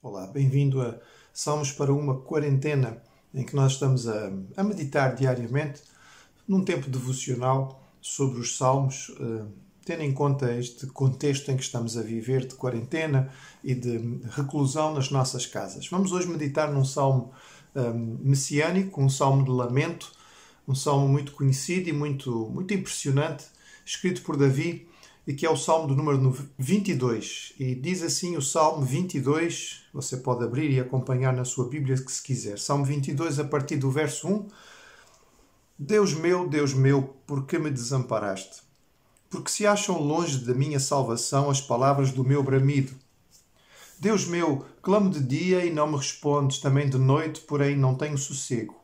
Olá, bem-vindo a Salmos para uma quarentena, em que nós estamos a meditar diariamente num tempo devocional sobre os Salmos, tendo em conta este contexto em que estamos a viver de quarentena e de reclusão nas nossas casas. Vamos hoje meditar num salmo messiânico, um salmo de lamento, um salmo muito conhecido e muito impressionante, escrito por Davi, e que é o salmo do número 22. E diz assim o salmo 22, você pode abrir e acompanhar na sua Bíblia se quiser. Salmo 22, a partir do verso 1. Deus meu, por que me desamparaste? Porque se acham longe da minha salvação as palavras do meu bramido. Deus meu, clamo de dia e não me respondes, também de noite, porém não tenho sossego.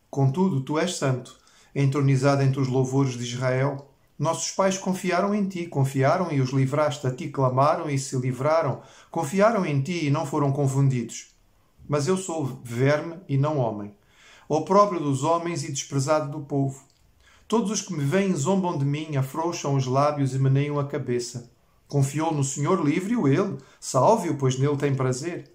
Contudo, tu és santo, entronizado entre os louvores de Israel. Nossos pais confiaram em ti, confiaram e os livraste. A ti clamaram e se livraram. Confiaram em ti e não foram confundidos. Mas eu sou verme e não homem, opróbrio dos homens e desprezado do povo. Todos os que me veem zombam de mim, afrouxam os lábios e meneiam a cabeça. Confiou no Senhor, livre-o ele, salve-o, pois nele tem prazer.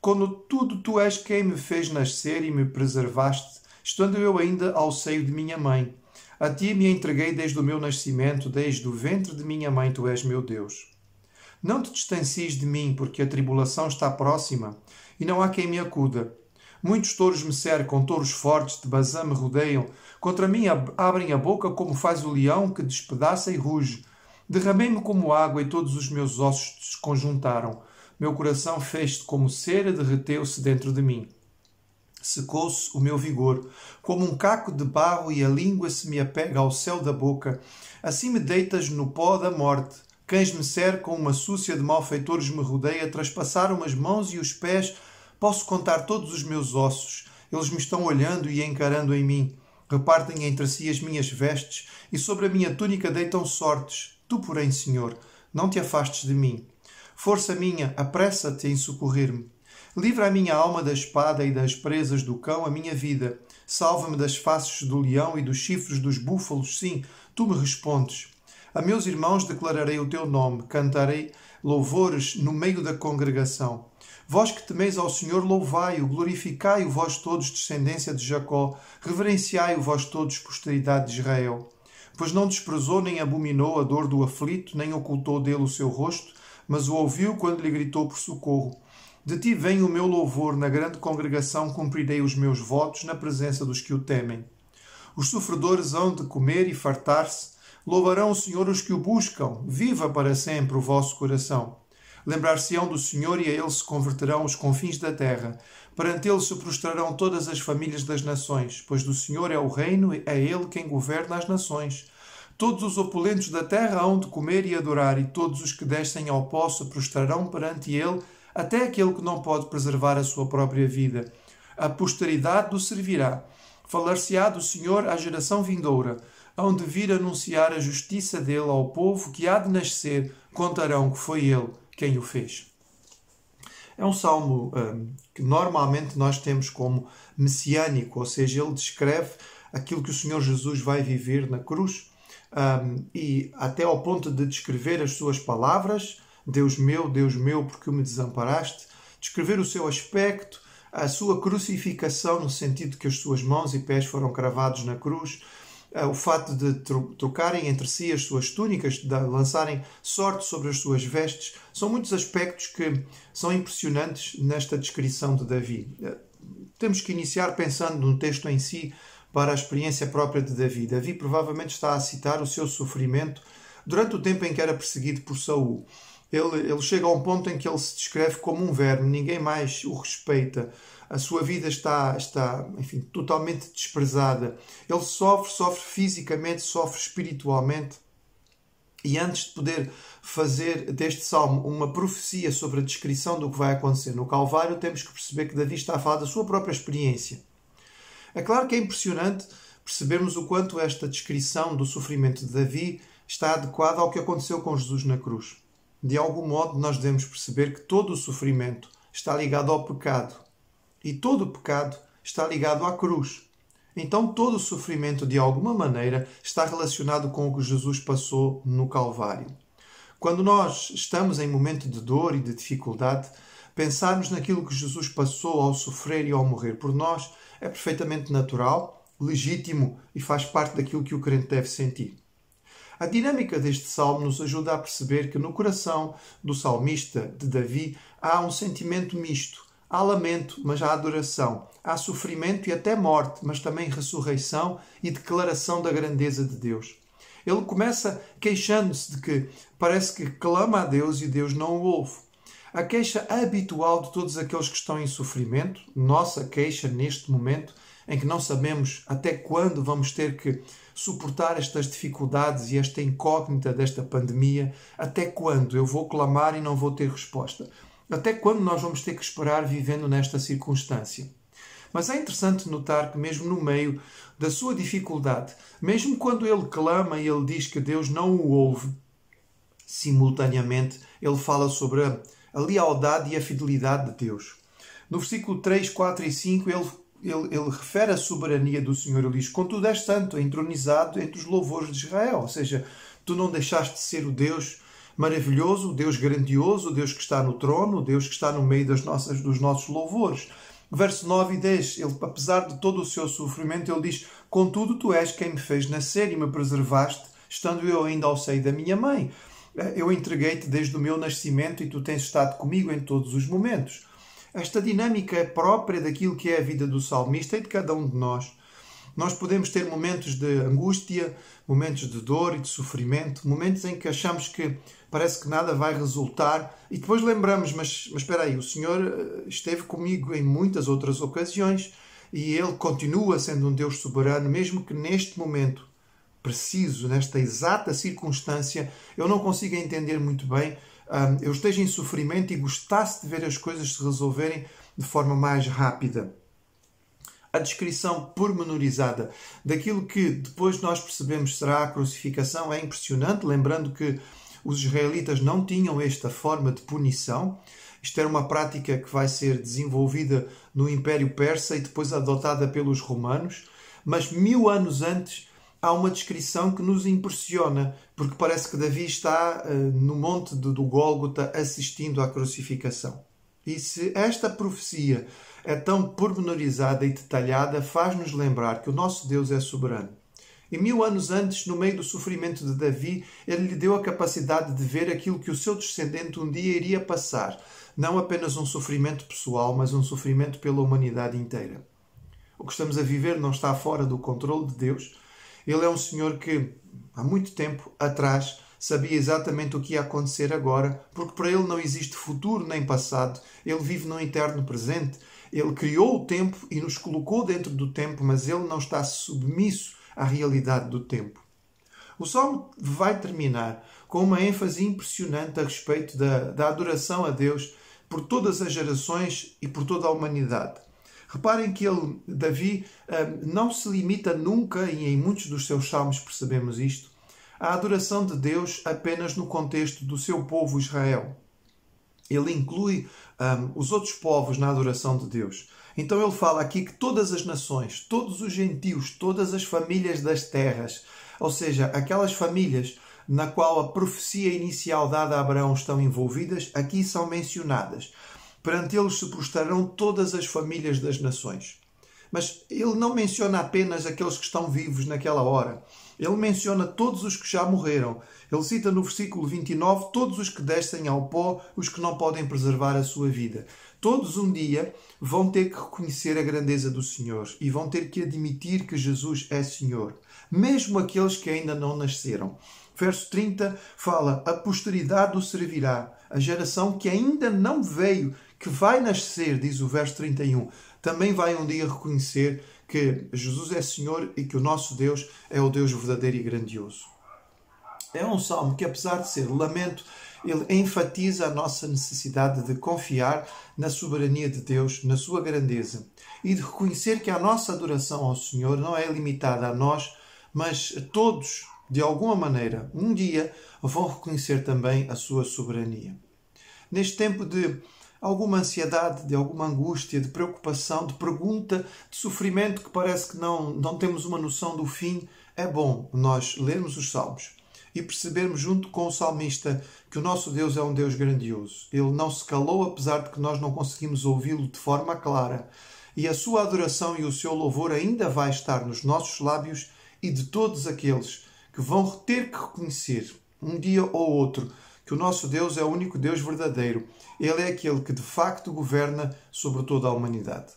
Contudo, tu és quem me fez nascer e me preservaste, estando eu ainda ao seio de minha mãe. A ti me entreguei desde o meu nascimento, desde o ventre de minha mãe, tu és meu Deus. Não te distancies de mim, porque a tribulação está próxima, e não há quem me acuda. Muitos touros me cercam, touros fortes de Bazã me rodeiam. Contra mim abrem a boca como faz o leão que despedaça e ruge. Derramei-me como água e todos os meus ossos desconjuntaram. Meu coração fez-se como cera, derreteu-se dentro de mim. Secou-se o meu vigor, como um caco de barro, e a língua se me apega ao céu da boca. Assim me deitas no pó da morte. Cães me cercam, uma súcia de malfeitores me rodeia, traspassaram as mãos e os pés. Posso contar todos os meus ossos. Eles me estão olhando e encarando em mim. Repartem entre si as minhas vestes, e sobre a minha túnica deitam sortes. Tu, porém, Senhor, não te afastes de mim. Força minha, apressa-te em socorrer-me. Livra a minha alma da espada e das presas do cão a minha vida. Salva-me das faces do leão e dos chifres dos búfalos. Sim, tu me respondes. A meus irmãos declararei o teu nome. Cantarei louvores no meio da congregação. Vós que temeis ao Senhor, louvai-o. Glorificai-o, vós todos, descendência de Jacó. Reverenciai-o, vós todos, posteridade de Israel. Pois não desprezou nem abominou a dor do aflito, nem ocultou dele o seu rosto, mas o ouviu quando lhe gritou por socorro. De ti vem o meu louvor, na grande congregação cumprirei os meus votos na presença dos que o temem. Os sofredores hão de comer e fartar-se, louvarão o Senhor os que o buscam, viva para sempre o vosso coração. Lembrar-se-ão do Senhor e a ele se converterão os confins da terra. Perante ele se prostrarão todas as famílias das nações, pois do Senhor é o reino, é ele quem governa as nações. Todos os opulentos da terra hão de comer e adorar, e todos os que descem ao pó se prostrarão perante ele, até aquele que não pode preservar a sua própria vida. A posteridade o servirá. Falar-se-á do Senhor à geração vindoura. Hão de vir anunciar a justiça dele ao povo que há de nascer. Contarão que foi ele quem o fez. É um salmo que normalmente nós temos como messiânico, ou seja, ele descreve aquilo que o Senhor Jesus vai viver na cruz, e até ao ponto de descrever as suas palavras, Deus meu, por que me desamparaste? Descrever o seu aspecto, a sua crucificação, no sentido que as suas mãos e pés foram cravados na cruz, o fato de trocarem entre si as suas túnicas, de lançarem sorte sobre as suas vestes, são muitos aspectos que são impressionantes nesta descrição de Davi. Temos que iniciar pensando no texto em si para a experiência própria de Davi. Davi provavelmente está a citar o seu sofrimento durante o tempo em que era perseguido por Saul. Ele chega a um ponto em que ele se descreve como um verme, ninguém mais o respeita. A sua vida está totalmente desprezada. Ele sofre fisicamente, sofre espiritualmente. E antes de poder fazer deste salmo uma profecia sobre a descrição do que vai acontecer no Calvário, temos que perceber que Davi está a falar da sua própria experiência. É claro que é impressionante percebermos o quanto esta descrição do sofrimento de Davi está adequada ao que aconteceu com Jesus na cruz. De algum modo, nós devemos perceber que todo o sofrimento está ligado ao pecado. E todo o pecado está ligado à cruz. então todo o sofrimento, de alguma maneira, está relacionado com o que Jesus passou no Calvário. Quando nós estamos em momento de dor e de dificuldade, pensarmos naquilo que Jesus passou ao sofrer e ao morrer por nós é perfeitamente natural, legítimo e faz parte daquilo que o crente deve sentir. A dinâmica deste salmo nos ajuda a perceber que no coração do salmista, de Davi, há um sentimento misto. Há lamento, mas há adoração. Há sofrimento e até morte, mas também ressurreição e declaração da grandeza de Deus. Ele começa queixando-se de que parece que clama a Deus e Deus não o ouve. A queixa habitual de todos aqueles que estão em sofrimento, nossa queixa neste momento, em que não sabemos até quando vamos ter que suportar estas dificuldades e esta incógnita desta pandemia, até quando eu vou clamar e não vou ter resposta? Até quando nós vamos ter que esperar vivendo nesta circunstância? Mas é interessante notar que mesmo no meio da sua dificuldade, mesmo quando ele clama e ele diz que Deus não o ouve, simultaneamente ele fala sobre a lealdade e a fidelidade de Deus. No versículo 3, 4 e 5 ele refere a soberania do Senhor. Ele diz: contudo és santo, entronizado entre os louvores de Israel. Ou seja, tu não deixaste de ser o Deus maravilhoso, o Deus grandioso, o Deus que está no trono, o Deus que está no meio dos nossos louvores. Verso 9 e 10, ele, apesar de todo o seu sofrimento, ele diz: contudo tu és quem me fez nascer e me preservaste, estando eu ainda ao seio da minha mãe. Eu entreguei-te desde o meu nascimento e tu tens estado comigo em todos os momentos. Esta dinâmica é própria daquilo que é a vida do salmista e de cada um de nós. Nós podemos ter momentos de angústia, momentos de dor e de sofrimento, momentos em que achamos que parece que nada vai resultar e depois lembramos, mas espera aí, o Senhor esteve comigo em muitas outras ocasiões e Ele continua sendo um Deus soberano, mesmo que neste momento preciso, nesta exata circunstância, eu não consiga entender muito bem, eu esteja em sofrimento e gostasse de ver as coisas se resolverem de forma mais rápida. A descrição pormenorizada daquilo que depois nós percebemos será a crucificação é impressionante, lembrando que os israelitas não tinham esta forma de punição. Isto era uma prática que vai ser desenvolvida no Império Persa e depois adotada pelos romanos, mas 1000 anos antes há uma descrição que nos impressiona, porque parece que Davi está no monte do Gólgota assistindo à crucificação. E se esta profecia é tão pormenorizada e detalhada, faz-nos lembrar que o nosso Deus é soberano. E 1000 anos antes, no meio do sofrimento de Davi, ele lhe deu a capacidade de ver aquilo que o seu descendente um dia iria passar. Não apenas um sofrimento pessoal, mas um sofrimento pela humanidade inteira. O que estamos a viver não está fora do controle de Deus. Ele é um Senhor que, há muito tempo atrás, sabia exatamente o que ia acontecer agora, porque para Ele não existe futuro nem passado. Ele vive no eterno presente. Ele criou o tempo e nos colocou dentro do tempo, mas Ele não está submisso à realidade do tempo. O Salmo vai terminar com uma ênfase impressionante a respeito da adoração a Deus por todas as gerações e por toda a humanidade. Reparem que Davi não se limita nunca, e em muitos dos seus salmos percebemos isto, à adoração de Deus apenas no contexto do seu povo Israel. Ele inclui os outros povos na adoração de Deus. Então ele fala aqui que todas as nações, todos os gentios, todas as famílias das terras, ou seja, aquelas famílias na qual a profecia inicial dada a Abraão estão envolvidas, aqui são mencionadas. Perante eles se prostrarão todas as famílias das nações. Mas ele não menciona apenas aqueles que estão vivos naquela hora. Ele menciona todos os que já morreram. Ele cita no versículo 29 todos os que descem ao pó, os que não podem preservar a sua vida. Todos um dia vão ter que reconhecer a grandeza do Senhor e vão ter que admitir que Jesus é Senhor. Mesmo aqueles que ainda não nasceram. Verso 30 fala: a posteridade o servirá, a geração que ainda não veio, que vai nascer, diz o verso 31, também vai um dia reconhecer que Jesus é Senhor e que o nosso Deus é o Deus verdadeiro e grandioso. É um salmo que, apesar de ser lamento, ele enfatiza a nossa necessidade de confiar na soberania de Deus, na sua grandeza, e de reconhecer que a nossa adoração ao Senhor não é limitada a nós, mas todos, de alguma maneira, um dia vão reconhecer também a sua soberania. Neste tempo de alguma ansiedade, de alguma angústia, de preocupação, de pergunta, de sofrimento que parece que não temos uma noção do fim, é bom nós lermos os Salmos e percebermos junto com o salmista que o nosso Deus é um Deus grandioso. Ele não se calou apesar de que nós não conseguimos ouvi-lo de forma clara. E a sua adoração e o seu louvor ainda vai estar nos nossos lábios e de todos aqueles que vão ter que reconhecer, um dia ou outro, que o nosso Deus é o único Deus verdadeiro. Ele é aquele que de facto governa sobre toda a humanidade.